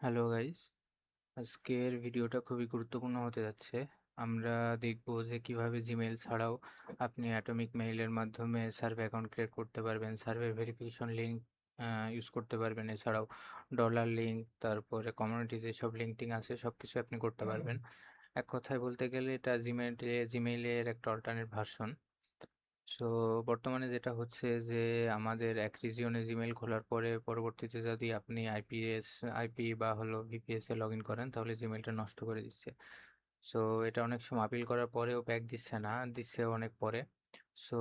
Hello guys, আজকের ভিডিওটা খুবই গুরুত্বপূর্ণ হতে যাচ্ছে। আমরা দেখব যে কিভাবে জিমেইল ছাড়াও আপনি অ্যাটমিক মেইলের মাধ্যমে সার্ভে অ্যাকাউন্ট ক্রিয়েট করতে পারবেন, সার্ভে ভেরিফিকেশন লিঙ্ক ইউজ করতে পারবেন। এছাড়াও ডলার লিঙ্ক, তারপরে কমিউনিটি যেসব লিঙ্কটিং আছে সবকিছু আপনি করতে পারবেন। এক কথায় বলতে গেলে এটা জিমেইলের একটা অল্টারনেট ভার্সন। সো বর্তমানে যেটা হচ্ছে যে আমাদের এক রিজিয়নে জিমেইল খোলার পরে পরবর্তীতে যদি আপনি আইপি বা হলো ভিপিএস এ লগ ইন করেন তাহলে জিমেইলটা নষ্ট করে দিচ্ছে। সো এটা অনেক সময় আপিল করার পরেও ব্যাক দিচ্ছে না, দিচ্ছে অনেক পরে। সো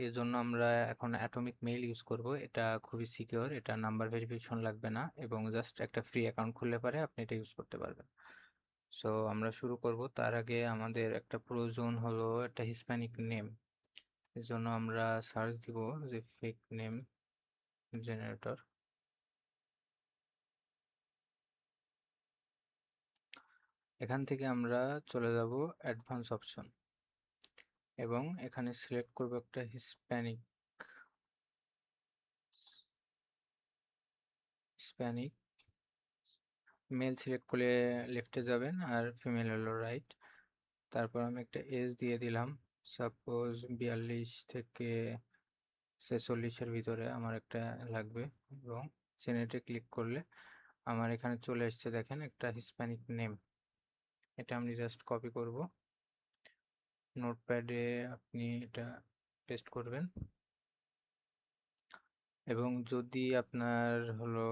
এই জন্য আমরা এখন অ্যাটমিক মেইল ইউজ করব। এটা খুবই সিকিওর, এটা নাম্বার ভেরিফিকেশন লাগবে না এবং জাস্ট একটা ফ্রি অ্যাকাউন্ট খুললে পারে আপনি এটা ইউজ করতে পারবেন। সো আমরা শুরু করব। তার আগে আমাদের একটা প্রয়োজন হলো একটা হিস্প্যানিক নেম। এজন্য আমরা সার্চ দিব যে ফেক নেম জেনারেটর। এখান থেকে আমরা চলে যাব অ্যাডভান্স অপশন এবং এখানে সিলেক্ট করব একটা হিস্প্যানিক হিস্প্যানিক মেল সিলেক্ট করে লেফটে যাবেন আর ফিমেল হলো রাইট। তারপর আমি একটা এজ দিয়ে দিলাম, সাপোজ 42 থেকে 46-এর ভিতরে আমার একটা লাগবে এবং জেনারেটে ক্লিক করলে আমার এখানে চলে এসছে, দেখেন একটা হিস্প্যানিক নেম। এটা আমি জাস্ট কপি করব, নোটপ্যাডে আপনি এটা পেস্ট করবেন এবং যদি আপনার হলো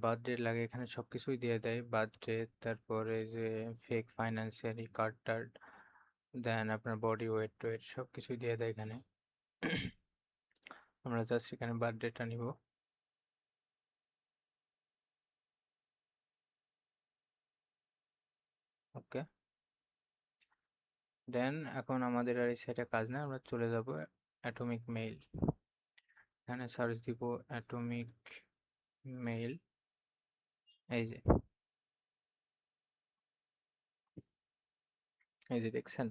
বার্থডে লাগে এখানে সব কিছুই দিয়ে দেয়, বার্থডে, তারপরে যে ফেক ফাইন্যান্সিয়ালি কার্ড টার্ড, দেন আপনার বডি ওয়েট টোয়েট সব কিছুই দিয়ে দেয় এখানে। আমরা জাস্ট এখানে বার্থডেটা নিব। ওকে, দেন এখন আমাদের আর এই সাইটে কাজ না, আমরা চলে যাব অ্যাটমিক মেইল। এখানে সার্চ দিব অ্যাটমিক মেইল। এই যে এই যে দেখছেন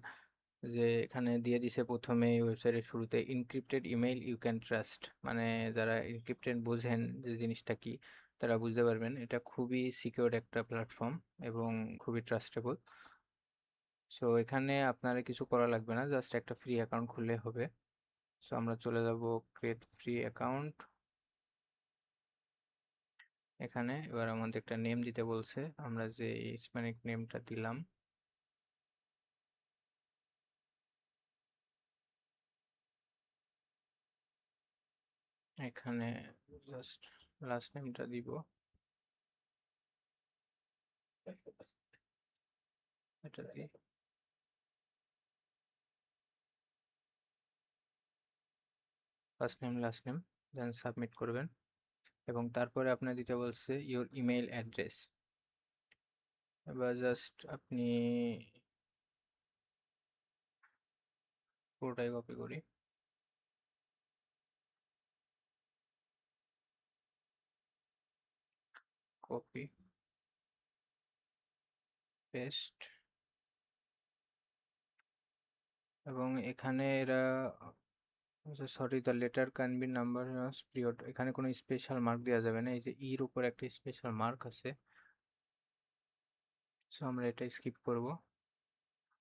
যে এখানে দিয়ে দিছে প্রথমে ওয়েবসাইটের শুরুতে encrypted email you can trust, মানে যারা ইনক্রিপ্টেড বোঝেন যে জিনিসটা কি তারা বুঝতে পারবেন এটা খুবই সিকিউর একটা প্ল্যাটফর্ম এবং খুবই ট্রাস্টেবল। সো এখানে আপনারা কিছু করা লাগবে না, জাস্ট একটা ফ্রি অ্যাকাউন্ট খুললে হবে। সো আমরা চলে যাব ক্রিয়েট ফ্রি অ্যাকাউন্ট। এখানে এবার আমাদের একটা নেম দিতে বলছে, আমরা যে হিস্প্যানিক নেমটা দিলাম এখানে জাস্ট লাস্ট নেমটা দিব, এটা দিয়ে ফার্স্ট নেম লাস্ট নেম, দেন সাবমিট করবেন এবং তারপরে আপনার দিতে বলছে ইওর ইমেল অ্যাড্রেস। এবার জাস্ট আপনি পুরোটাই কপি করি, কপি পেস্ট এবং এখানে এরা sorry the letter can be number period, এখানে কোনো স্পেশাল মার্ক দেওয়া যাবে না, এই যে ইর উপর একটা স্পেশাল মার্ক আছে। সো আমরা এটা স্কিপ করব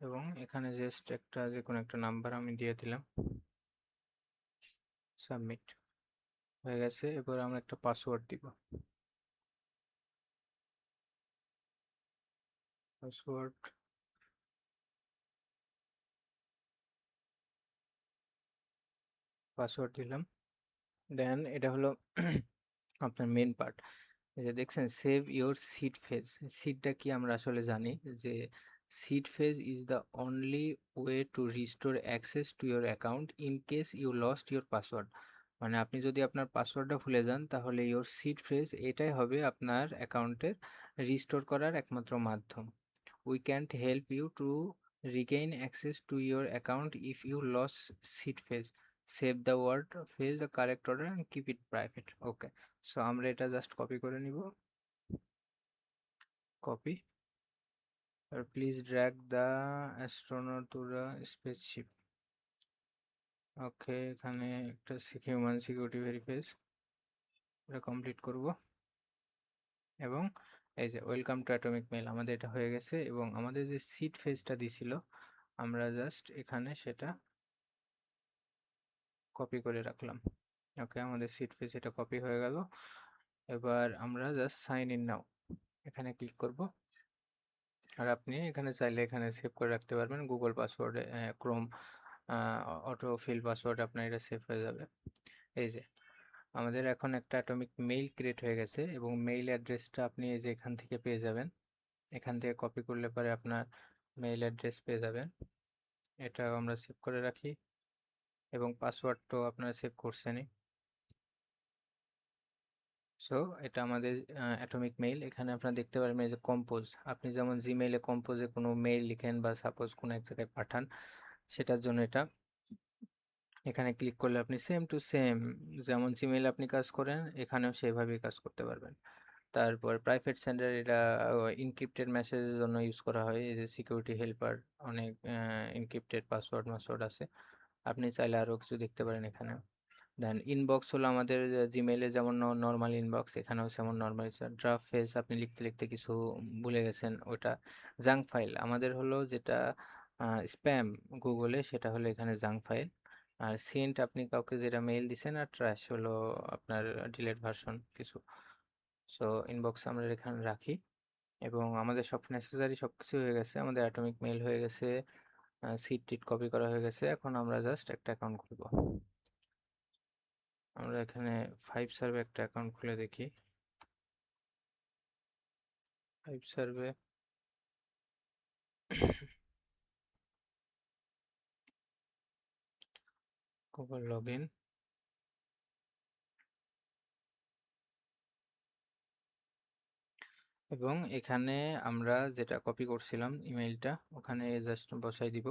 এবং এখানে জাস্ট একটা যে কোনো একটা নাম্বার আমি দিয়ে দিলাম, সাবমিট হয়ে গেছে। এবার আমরা একটা পাসওয়ার্ড দিব, পাসওয়ার্ড পাসওয়ার্ড দিলাম। দেন এটা হলো আপনার মেন পার্ট। এই যে দেখছেন সেভ ইওর সিড ফেজ, সিডটা কি আমরা আসলে জানি যে seed phase is the only way to restore access to your account in case you lost your password. মানে আপনি যদি আপনার পাসওয়ার্ডটা ভুলে যান তাহলে ইওর সিড ফেজ এটাই হবে আপনার অ্যাকাউন্টের রিস্টোর করার একমাত্র মাধ্যম। We can't help you to regain access to your account if you loss seed phrase, save the word phrase the correct order and keep it private. Okay, so আমরা এটা just copy করে নিব, copy, আর please drag the astronaut to the spaceship. Okay, এখানে একটা human security ভেরিফাইস এটা complete করব। এবং এই যে ওয়েলকাম টু অ্যাটমিক মেইল আমাদের এটা হয়ে গেছে, এবং আমাদের যে সিট ফেজটা দিছিল আমরা জাস্ট এখানে সেটা কপি করে রাখলাম। ওকে, আমাদের সিট ফেজ এটা কপি হয়ে গেল। এবার আমরা জাস্ট সাইন ইন নাও এখানে ক্লিক করব। আর আপনি এখানে চাইলে এখানে সেভ করে রাখতে পারবেন গুগল পাসওয়ার্ডে, ক্রোম অটো ফিল পাসওয়ার্ড আপনার এটা সেভ হয়ে যাবে। এই যে আমাদের এখন একটা অ্যাটমিক মেইল ক্রিয়েট হয়ে গেছে, এবং মেইল অ্যাড্রেসটা আপনি এই যে এখান থেকে পেয়ে যাবেন। এখান থেকে কপি করলে পরে আপনার মেইল অ্যাড্রেস পেয়ে যাবেন। এটাও আমরা সেভ করে রাখি, এবং পাসওয়ার্ডটাও আপনারা সেভ করছেনই। সো এটা আমাদের অ্যাটমিক মেইল। এখানে আপনারা দেখতে পারবেন এই যে কম্পোজ, আপনি যেমন জিমেইলে কম্পোজে কোনো মেইল লিখেন বা সাপোজ কোনো এক জায়গায় পাঠান, সেটার জন্য এটা এখানে ক্লিক করলে আপনি সেম টু সেম যেমন জিমেইল আপনি কাজ করেন এখানেও সেভাবেই কাজ করতে পারবেন। তারপর প্রাইভেট সেন্ডার, এটা ইনক্রিপ্টেড মেসেজের জন্য ইউজ করা হয়। এই যে সিকিউরিটি হেল্পার, অনেক ইনক্রিপ্টেড পাসওয়ার্ড আছে, আপনি চাইলে আরও কিছু দেখতে পারেন এখানে। দেন ইনবক্স হলো আমাদের জিমেইলে যেমন নর্মাল ইনবক্স, এখানেও যেমন নর্মাল। ড্রাফট ফেজ, আপনি লিখতে লিখতে কিছু ভুলে গেছেন, ওটা জাঙ্ক ফাইল। আমাদের হলো যেটা স্প্যাম গুগলে, সেটা হলো এখানে জাঙ্ক ফাইল। আর সেন্ট, আপনি কাউকে যেটা মেইল দিছেন। আর ট্র্যাশ হলো আপনার ডিলেট ভার্সন কিছু। সো ইনবক্স আমরা এখানে রাখি, এবং আমাদের সব নেসেসারি সব কিছু হয়ে গেছে। আমাদের অ্যাটমিক মেইল হয়ে গেছে, সিট টিট কপি করা হয়ে গেছে। এখন আমরা জাস্ট একটা অ্যাকাউন্ট খুলব। আমরা এখানে 5 সার্ভে একটা অ্যাকাউন্ট খুলে দেখি। 5 সার্ভে গুগল লগ ইন, এবং এখানে আমরা যেটা কপি করছিলাম ইমেইলটা ওখানে জাস্ট বসাই দিব।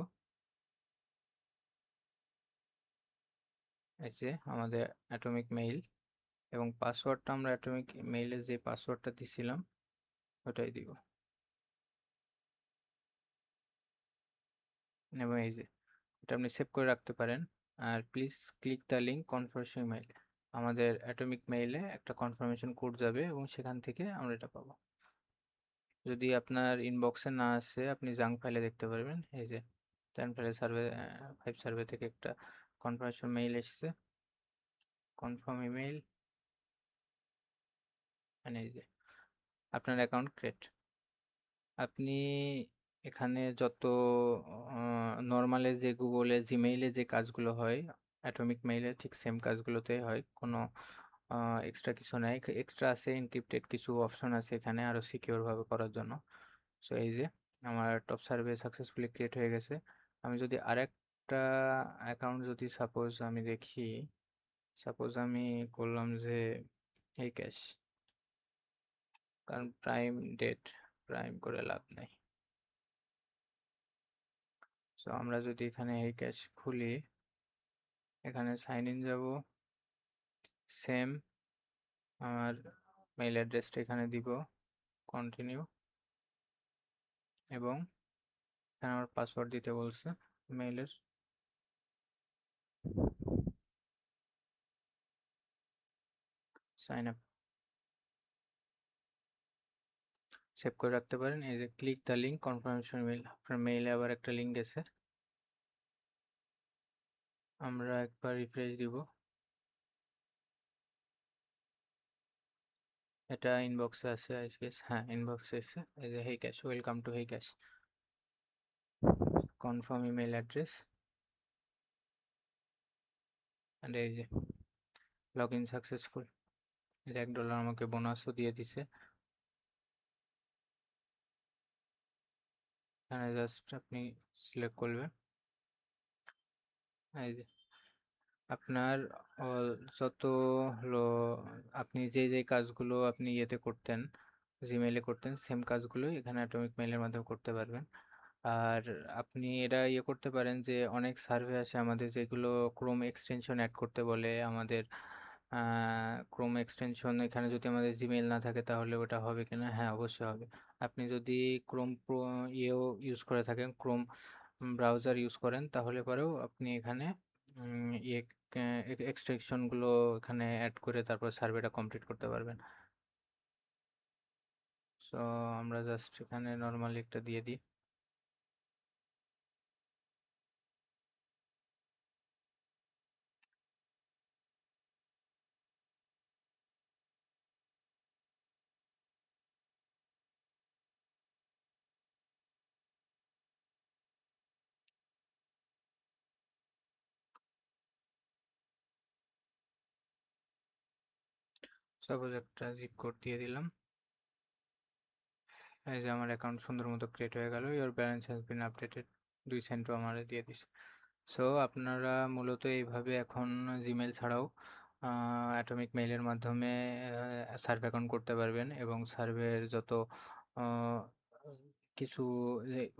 এই যে আমাদের অ্যাটমিক মেইল, এবং পাসওয়ার্ডটা আমরা অ্যাটমিক মেইলে যে পাসওয়ার্ডটা দিছিলাম ওটাই দিব। এবং এই যে এটা আপনি সেভ করে রাখতে পারেন। আর please click the link confirmation mail, আমাদের অ্যাটমিক মেইলে একটা কনফার্মেশন কোড যাবে, এবং সেখান থেকে আমরা এটা পাবো। যদি আপনার ইনবক্সে না আসে আপনি জাঙ্ক ফাইলে দেখতে পারবেন। এই যে 10 ফাইলে সার্ভে 5 সার্ভে থেকে একটা কনফার্মেশন মেইল এসেছে, কনফার্ম ইমেইল। মানে এই যে আপনার অ্যাকাউন্ট ক্রিয়েট। আপনি এখানে যত নর্মালে যে গুগলে জিমেইলে যে কাজগুলো হয় অ্যাটমিক মেইলে ঠিক সেম কাজগুলোতে হয়, কোনো এক্সট্রা কিছু নাই। এক্সট্রা আছে এনক্রিপ্টেড কিছু অপশন আছে এখানে আরো সিকিউর ভাবে করার জন্য। সো এই যে আমার টপ সার্ভে সাকসেসফুলি ক্রিয়েট হয়ে গেছে। আমি যদি আরেকটা অ্যাকাউন্ট যদি সাপোজ আমি দেখি, সাপোজ আমি করলাম যে এই ক্যাশ, কারণ প্রাইম ডেট, প্রাইম করে লাভ নাই। সো আমরা যদি এখানে এই ক্যাশ খুলি, এখানে সাইন ইন যাব, সেম আমার মেইল অ্যাড্রেসটা এখানে দিব, কন্টিনিউ, এবং এখানে আমার পাসওয়ার্ড দিতে বলছে মেইলের। সাইন আপ সেভ করে রাখতে পারেন। এই যে click the link confirmation mail, আপনার মেইলে আবার একটা লিঙ্ক গেছে। আমরা একবার রিফ্রেশ দিব, এটা ইনবক্সে আছে আই গেস। হ্যাঁ, ইনবক্সে এসেছে। এই যে hey cash, welcome to hey cash, confirm email address, and এই যে লগ ইন সাকসেসফুল। এই যে $1 আমাকে বোনাসও দিয়ে দিছে। এখানে জাস্ট আপনি সিলেক্ট করবেন। এই যে আপনার যত হলো আপনি যে কাজগুলো আপনি ইয়েতে করতেন, জিমেইলে করতেন, সেম কাজগুলোই এখানে অ্যাটমিক মেইলের মাধ্যমে করতে পারবেন। আর আপনি এটা ইয়ে করতে পারেন যে অনেক সার্ভে আছে আমাদের যেগুলো ক্রোম এক্সটেনশন অ্যাড করতে বলে আমাদের। ক্রোম এক্সটেনশন এখানে যদি আমাদের জিমেইল না থাকে তাহলে ওটা হবে কিনা? হ্যাঁ, অবশ্যই হবে। আপনি যদি ক্রোম ইয়েও ইউজ করে থাকেন, ক্রোম ব্রাউজার ইউজ করেন, তাহলে পরেও আপনি এখানে ইয়ে এক্সটেনশনগুলো এখানে অ্যাড করে তারপর সার্ভেটা কমপ্লিট করতে পারবেন। সো আমরা জাস্ট এখানে নর্মালি একটা দিয়ে দিই। সাপোজ একটা জিপ কোড দিয়ে দিলাম। এই যে আমার অ্যাকাউন্ট সুন্দর মতো ক্রিয়েট হয়ে গেল। Your balance has been updated, 2 সেন্টও আমার দিয়ে দিছে। সো আপনারা মূলত এইভাবে এখন জিমেল ছাড়াও অ্যাটমিক মেইলের মাধ্যমে সার্ভ অ্যাকাউন্ট করতে পারবেন, এবং সার্ভের যত আহ, কিছু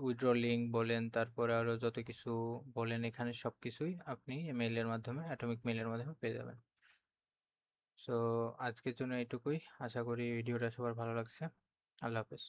উইথড্র লিঙ্ক বলেন, তারপরে আরও যত কিছু বলেন, এখানে সব কিছুই আপনি মেইলের মাধ্যমে, অ্যাটমিক মেইলের মাধ্যমে পেয়ে যাবেন। সো আজকের জন্য এইটুকুই। আশা করি ভিডিওটা সবার ভালো লাগছে। আল্লাহ হাফেজ।